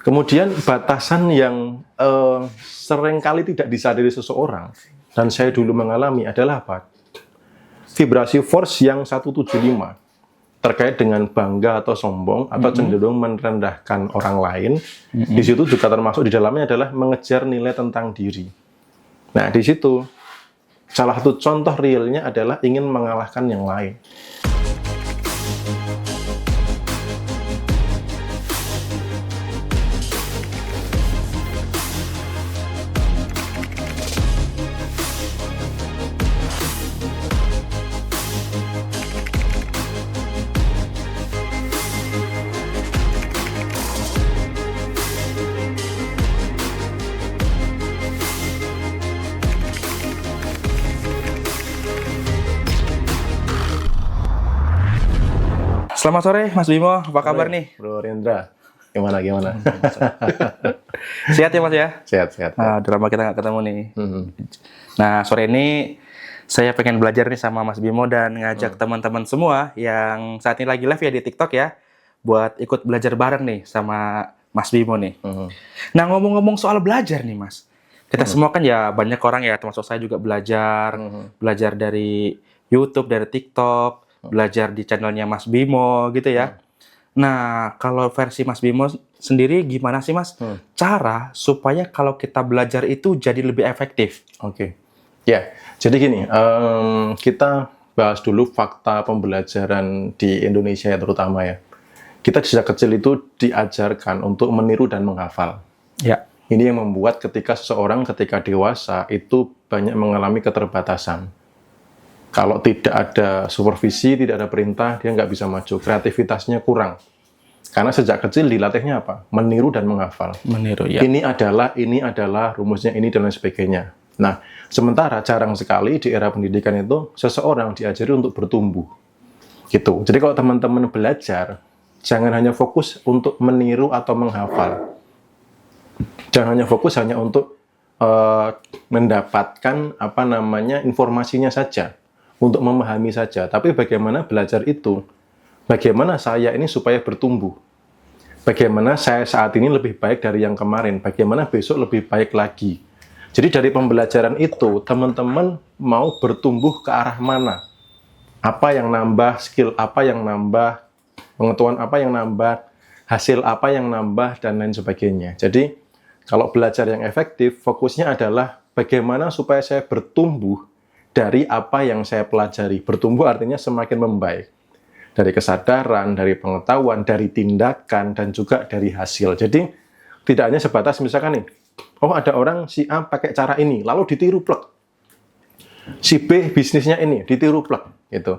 Kemudian batasan yang seringkali tidak disadari seseorang, dan saya dulu mengalami adalah apa? Vibrasi force yang 175 terkait dengan bangga atau sombong atau cenderung merendahkan orang lain. Di situ juga termasuk di dalamnya adalah mengejar nilai tentang diri. Nah, di situ salah satu contoh realnya adalah ingin mengalahkan yang lain. Selamat sore Mas Bimo, apa kabar nih? Bro Rendra, gimana? Sehat ya Mas ya? Sehat. Nah, udah lama kita nggak ketemu nih. Nah, sore ini saya pengen belajar nih sama Mas Bimo dan ngajak teman-teman semua yang saat ini lagi live ya di TikTok ya, buat ikut belajar bareng nih sama Mas Bimo nih. Nah, ngomong-ngomong soal belajar nih Mas, kita semua kan ya banyak orang ya, termasuk saya juga belajar dari YouTube, dari TikTok, belajar di channelnya Mas Bimo gitu ya. Nah, kalau versi Mas Bimo sendiri gimana sih Mas? Cara supaya kalau kita belajar itu jadi lebih efektif. Oke. Ya, jadi gini, kita bahas dulu fakta pembelajaran di Indonesia ya, terutama ya. Kita sejak kecil itu diajarkan untuk meniru dan menghafal. Ya. Ini yang membuat ketika dewasa itu banyak mengalami keterbatasan. Kalau tidak ada supervisi, tidak ada perintah, dia nggak bisa maju. Kreativitasnya kurang. Karena sejak kecil dilatihnya apa? Meniru dan menghafal. Meniru, ya. Ini adalah rumusnya ini dan lain sebagainya. Nah, sementara jarang sekali di era pendidikan itu seseorang diajari untuk bertumbuh. Gitu. Jadi kalau teman-teman belajar, jangan hanya fokus untuk meniru atau menghafal. Jangan hanya fokus hanya untuk mendapatkan informasinya saja. Untuk memahami saja, tapi bagaimana belajar itu, bagaimana saya ini supaya bertumbuh, bagaimana saya saat ini lebih baik dari yang kemarin, bagaimana besok lebih baik lagi. Jadi dari pembelajaran itu, teman-teman mau bertumbuh ke arah mana? Apa yang nambah, skill apa yang nambah, pengetahuan apa yang nambah, hasil apa yang nambah, dan lain sebagainya. Jadi, kalau belajar yang efektif, fokusnya adalah bagaimana supaya saya bertumbuh dari apa yang saya pelajari. Bertumbuh artinya semakin membaik. Dari kesadaran, dari pengetahuan, dari tindakan, dan juga dari hasil. Jadi, tidak hanya sebatas misalkan nih, oh ada orang si A pakai cara ini, lalu ditiru plek. Si B bisnisnya ini, ditiru plek. Gitu.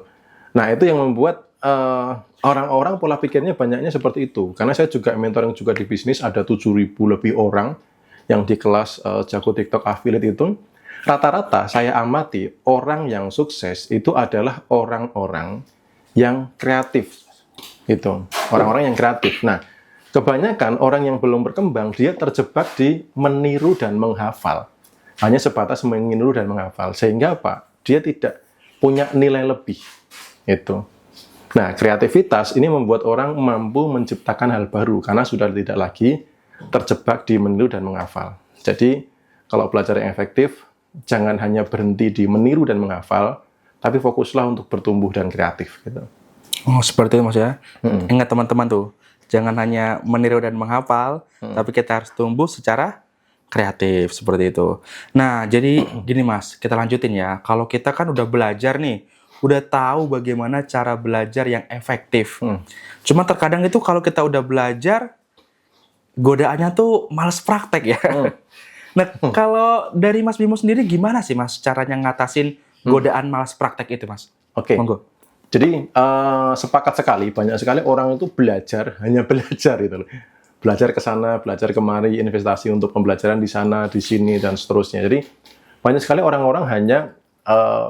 Nah, itu yang membuat orang-orang pola pikirnya banyaknya seperti itu. Karena saya juga mentoring juga di bisnis, ada 7.000 lebih orang yang di kelas Jago TikTok Affiliate itu. Rata-rata saya amati orang yang sukses itu adalah orang-orang yang kreatif. Itu, orang-orang yang kreatif. Nah, kebanyakan orang yang belum berkembang dia terjebak di meniru dan menghafal. Hanya sebatas meniru dan menghafal. Sehingga apa? Dia tidak punya nilai lebih. Itu. Nah, kreativitas ini membuat orang mampu menciptakan hal baru karena sudah tidak lagi terjebak di meniru dan menghafal. Jadi, kalau belajar yang efektif, jangan hanya berhenti di meniru dan menghafal, tapi fokuslah untuk bertumbuh dan kreatif. Gitu. Oh, seperti itu Mas ya. Ingat teman-teman tuh, jangan hanya meniru dan menghafal, tapi kita harus tumbuh secara kreatif, seperti itu. Nah, jadi gini Mas, kita lanjutin ya. Kalau kita kan udah belajar nih, udah tahu bagaimana cara belajar yang efektif. Cuma terkadang itu kalau kita udah belajar, godaannya tuh males praktek ya. Nah, kalau dari Mas Bimo sendiri gimana sih Mas caranya ngatasin godaan malas praktek itu Mas? Oke. Monggo. Jadi sepakat sekali, banyak sekali orang itu belajar, hanya belajar gitu loh. Belajar ke sana, belajar kemari, investasi untuk pembelajaran di sana, di sini, dan seterusnya. Jadi banyak sekali orang-orang hanya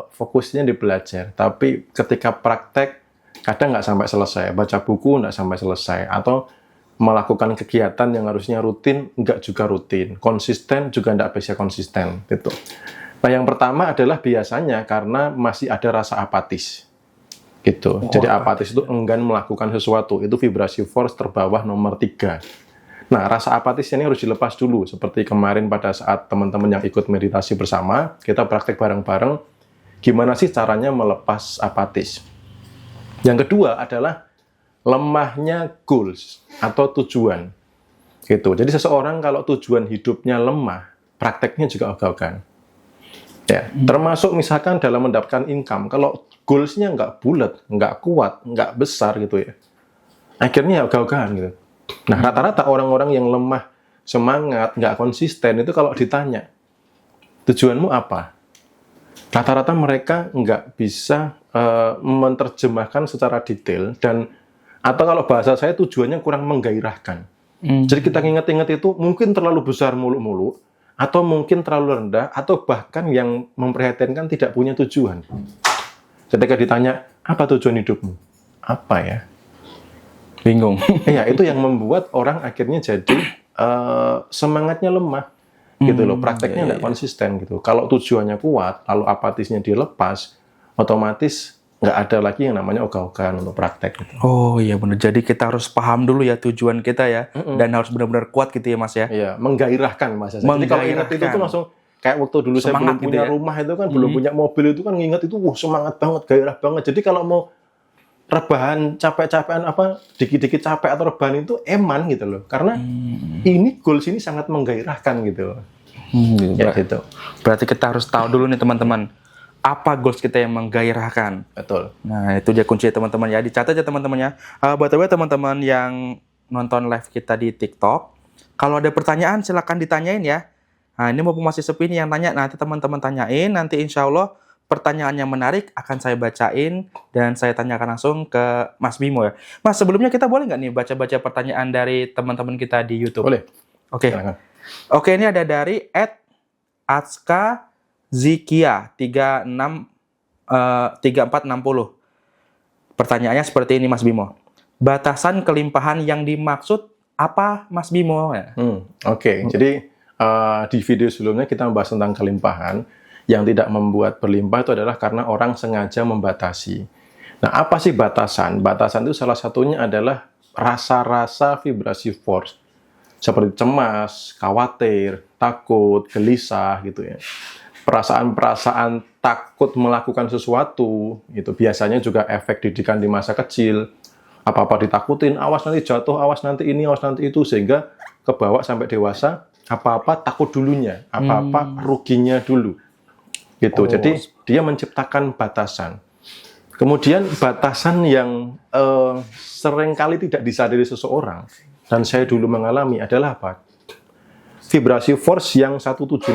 fokusnya di belajar, tapi ketika praktek kadang nggak sampai selesai, baca buku nggak sampai selesai, atau melakukan kegiatan yang harusnya rutin, nggak juga rutin. Konsisten juga nggak bisa konsisten. Gitu. Nah, yang pertama adalah biasanya karena masih ada rasa apatis. Gitu. Jadi apatis itu enggan melakukan sesuatu. Itu vibrasi force terbawah nomor 3. Nah, rasa apatisnya ini harus dilepas dulu. Seperti kemarin pada saat teman-teman yang ikut meditasi bersama, kita praktek bareng-bareng, gimana sih caranya melepas apatis. Yang kedua adalah lemahnya goals atau tujuan. Gitu. Jadi seseorang kalau tujuan hidupnya lemah, prakteknya juga ogah-ogahan. Ya, termasuk misalkan dalam mendapatkan income, kalau goals-nya nggak bulat, nggak kuat, nggak besar gitu ya, akhirnya ogah-ogahan gitu. Nah, rata-rata orang-orang yang lemah semangat, nggak konsisten, itu kalau ditanya, tujuanmu apa? Rata-rata mereka nggak bisa menerjemahkan secara detail, dan atau kalau bahasa saya tujuannya kurang menggairahkan. Jadi kita ingat-ingat itu mungkin terlalu besar muluk-muluk, atau mungkin terlalu rendah, atau bahkan yang memprihatinkan tidak punya tujuan. Ketika ditanya, apa tujuan hidupmu? Apa ya? Bingung. Iya, itu yang membuat orang akhirnya jadi semangatnya lemah, gitu loh. Prakteknya nggak konsisten gitu. Kalau tujuannya kuat, lalu apatisnya dilepas, otomatis nggak ada lagi yang namanya ogah-ogahan untuk praktek. Gitu. Oh iya benar. Jadi kita harus paham dulu ya tujuan kita ya, dan harus benar-benar kuat gitu ya Mas ya. Iya, menggairahkan Mas. Jadi kalau ingat itu tuh langsung kayak waktu dulu saya belum Semangat gitu punya ya. rumah itu kan, belum punya mobil itu kan, nginget itu semangat banget, gairah banget. Jadi kalau mau rebahan capek-capekan apa dikit-dikit capek atau rebahan itu eman gitu loh. Karena ini goals ini sangat menggairahkan gitu loh. Ya gitu. Berarti kita harus tahu dulu nih teman-teman, apa goals kita yang menggairahkan. Betul. Nah, itu dia kunci teman-teman ya. Dicatat ya teman-temannya. BTW teman-teman yang nonton live kita di TikTok, kalau ada pertanyaan silakan ditanyain ya. Nah, ini mumpung masih sepi nih yang tanya, nanti teman-teman tanyain, nanti insya Allah pertanyaan yang menarik akan saya bacain dan saya tanyakan langsung ke Mas Bimo ya. Mas, sebelumnya kita boleh nggak nih baca-baca pertanyaan dari teman-teman kita di YouTube? Boleh. Oke. Silakan. Oke, ini ada dari @atska Zikia 3460. Pertanyaannya seperti ini Mas Bimo. Batasan kelimpahan yang dimaksud apa Mas Bimo? Oke. Jadi di video sebelumnya kita membahas tentang kelimpahan. Yang tidak membuat berlimpah itu adalah karena orang sengaja membatasi. Nah, apa sih batasan? Batasan itu salah satunya adalah rasa-rasa vibrasi force. Seperti cemas, khawatir, takut, gelisah gitu ya. Perasaan-perasaan takut melakukan sesuatu, itu biasanya juga efek didikan di masa kecil. Apa-apa ditakutin, awas nanti jatuh, awas nanti ini, awas nanti itu, sehingga kebawa sampai dewasa, apa-apa takut dulunya, apa-apa ruginya dulu. Gitu. Jadi dia menciptakan batasan. Kemudian batasan yang seringkali tidak disadari seseorang, dan saya dulu mengalami adalah apa? Vibrasi force yang 175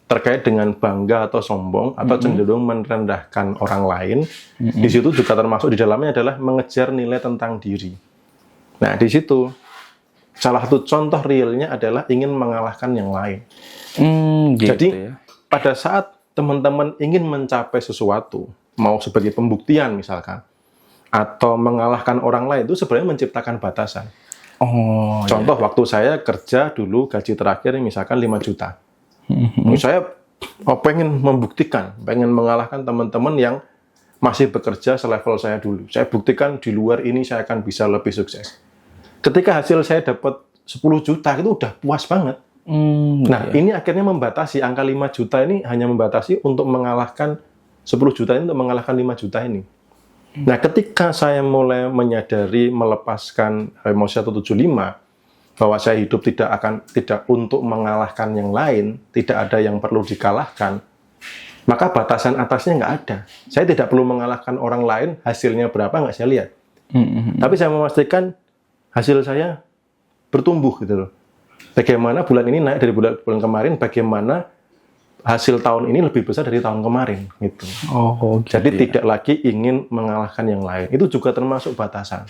terkait dengan bangga atau sombong atau cenderung merendahkan orang lain. Di situ juga termasuk di dalamnya adalah mengejar nilai tentang diri. Nah, di situ salah satu contoh realnya adalah ingin mengalahkan yang lain. Gitu Jadi ya. pada saat teman-teman ingin mencapai sesuatu, mau sebagai pembuktian misalkan, atau mengalahkan orang lain, itu sebenarnya menciptakan batasan. Contoh, waktu saya kerja dulu, gaji terakhir misalkan 5 juta. Saya pengen membuktikan, pengen mengalahkan teman-teman yang masih bekerja selevel saya dulu. Saya buktikan di luar ini saya akan bisa lebih sukses. Ketika hasil saya dapat 10 juta, itu udah puas banget. Nah, ini akhirnya membatasi, angka 5 juta ini hanya membatasi untuk mengalahkan 10 juta ini, untuk mengalahkan 5 juta ini. Nah, ketika saya mulai menyadari, melepaskan emosi 175, bahwa saya hidup tidak untuk mengalahkan yang lain, tidak ada yang perlu dikalahkan, maka batasan atasnya nggak ada. Saya tidak perlu mengalahkan orang lain, hasilnya berapa nggak saya lihat. Tapi saya memastikan hasil saya bertumbuh gitu loh. Bagaimana bulan ini naik dari bulan kemarin, bagaimana hasil tahun ini lebih besar dari tahun kemarin gitu. Jadi tidak lagi ingin mengalahkan yang lain. Itu juga termasuk batasan.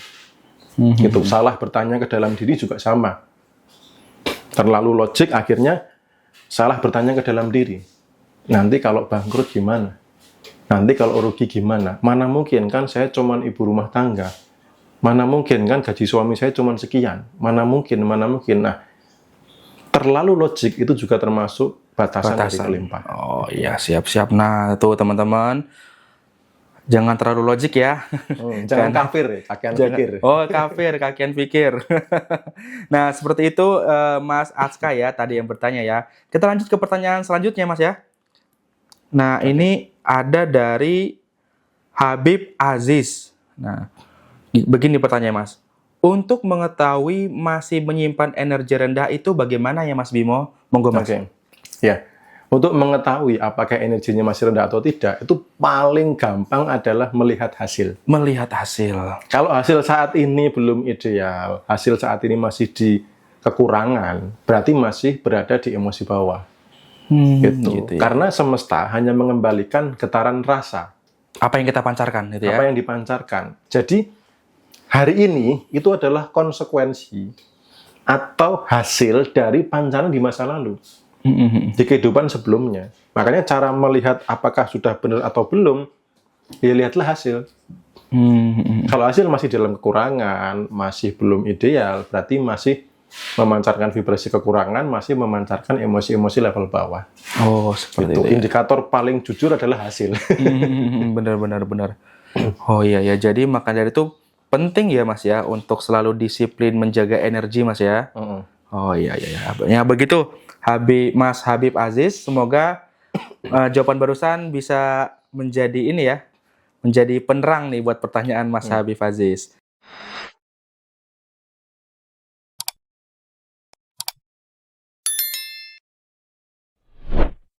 Gitu. Salah bertanya ke dalam diri juga sama. Terlalu logik, akhirnya salah bertanya ke dalam diri. Nanti kalau bangkrut gimana? Nanti kalau rugi gimana? Mana mungkin kan saya cuma ibu rumah tangga. Mana mungkin kan gaji suami saya cuma sekian. Mana mungkin. Nah, terlalu logik itu juga termasuk batasan. Dari kelimpahan. Oh iya, siap-siap. Nah, tuh teman-teman, Jangan terlalu logik ya. Jangan kafir ya, kakean pikir. Oh, kafir, kakian pikir. Nah, seperti itu Mas Atska ya tadi yang bertanya ya. Kita lanjut ke pertanyaan selanjutnya Mas ya. Nah, ini ada dari Habib Aziz. Nah, begini pertanyaan Mas. Untuk mengetahui masih menyimpan energi rendah itu bagaimana ya Mas Bimo? Monggo Mas. Oke. Ya. Untuk mengetahui apakah energinya masih rendah atau tidak, itu paling gampang adalah melihat hasil. Melihat hasil. Kalau hasil saat ini belum ideal, hasil saat ini masih di kekurangan, berarti masih berada di emosi bawah. Gitu. Gitu ya. Karena semesta hanya mengembalikan getaran rasa. Apa yang kita pancarkan gitu ya? Apa yang dipancarkan. Jadi, hari ini itu adalah konsekuensi atau hasil dari pancaran di masa lalu. Di kehidupan sebelumnya. Makanya cara melihat apakah sudah benar atau belum, ya lihatlah hasil. Kalau hasil masih dalam kekurangan, masih belum ideal, berarti masih memancarkan vibrasi kekurangan, masih memancarkan emosi-emosi level bawah. Oh, seperti Itu itu. Ya. Indikator paling jujur adalah hasil. Benar. Oh iya ya, jadi maka dari itu penting ya Mas ya untuk selalu disiplin menjaga energi Mas ya. Oh iya. Ya begitu Mas Habib Aziz, semoga jawaban barusan bisa menjadi ini ya, menjadi penerang nih buat pertanyaan Mas Habib Aziz.